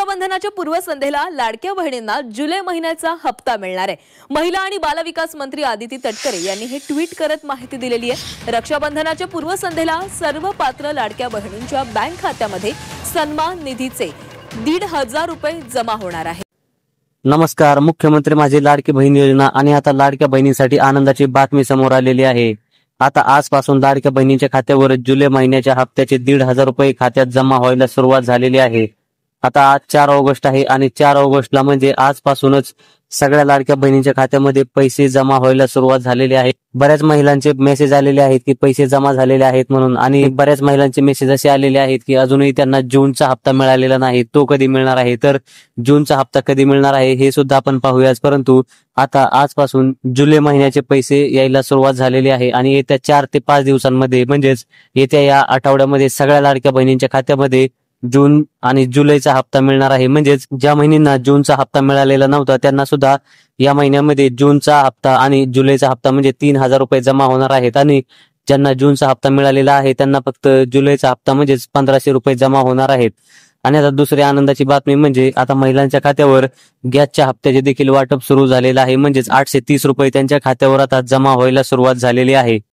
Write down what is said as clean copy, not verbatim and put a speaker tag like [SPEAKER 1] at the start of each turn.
[SPEAKER 1] रक्षाबंधनाच्या पूर्वसंध्येला लाडक्या बहिणींना जुलै महिन्याचा हप्ता मिळणार आहे। महिला आणि बालविकास मंत्री आदिती तटकरे यांनी हे ट्विट करत माहिती दिलेली आहे। रक्षाबंधनाच्या पूर्वसंध्येला सर्व पात्र लाडक्या बहिणींच्या बँक खात्यामध्ये सन्मान निधीचे 1,500 रुपये जमा होणार आहे।
[SPEAKER 2] नमस्कार, मुख्यमंत्री माझी लाडकी बहीण योजना आणि आता लाडक्या बहिणींसाठी आनंदाची बातमी समोर आलेली आहे। आता आजपासून लाडक्या बहिणींच्या खात्यावर जुलै महिन्याच्या हप्त्याचे 1,500 रुपये खात्यात जमा व्हायला सुरुवात झालेली आहे। आता आज 4 ऑगस्ट आहे आणि 4 ऑगस्टला म्हणजे आजपासूनच सगळ्या लाडक्या बहिणींच्या खात्यामध्ये पैसे जमा व्हायला सुरुवात झालेली आहे। बऱ्याच महिलांचे मेसेज आलेले आहेत की पैसे जमा झालेले आहेत म्हणून, आणि बऱ्याच महिलांचे मेसेज असे आलेले आहेत की अजूनही त्यांना जूनचा हप्ता मिळालेला नाही, तो कधी मिळणार आहे। तर जूनचा हप्ता कधी मिळणार आहे हे सुद्धा आपण पाहूयाच, परंतु आता आजपासून जुलै महिन्याचे पैसे यायला सुरुवात झालेली आहे आणि येत्या 4 ते 5 दिवसांमध्ये म्हणजेच येत्या या आठवड्यामध्ये सगळ्या लाडक्या बहिणींच्या खात्यामध्ये जून आणि जुलैचा हप्ता मिळणार आहे। म्हणजेच ज्या महिन्यांना जूनचा हप्ता मिळालेला नव्हता त्यांना सुद्धा या महिन्यामध्ये जूनचा हप्ता आणि जुलैचा हप्ता म्हणजे 3,000 रुपये जमा होणार आहेत, आणि ज्यांना जूनचा हप्ता मिळालेला आहे त्यांना फक्त जुलैचा हप्ता म्हणजेच 1,500 रुपये जमा होणार आहेत। आणि आता दुसरी आनंदाची बातमी म्हणजे आता महिलांच्या खात्यावर गॅसच्या हप्त्याचे देखील वाटप सुरू झालेलं आहे। म्हणजेच 830 रुपये त्यांच्या खात्यावर आता जमा व्हायला सुरुवात झालेली आहे।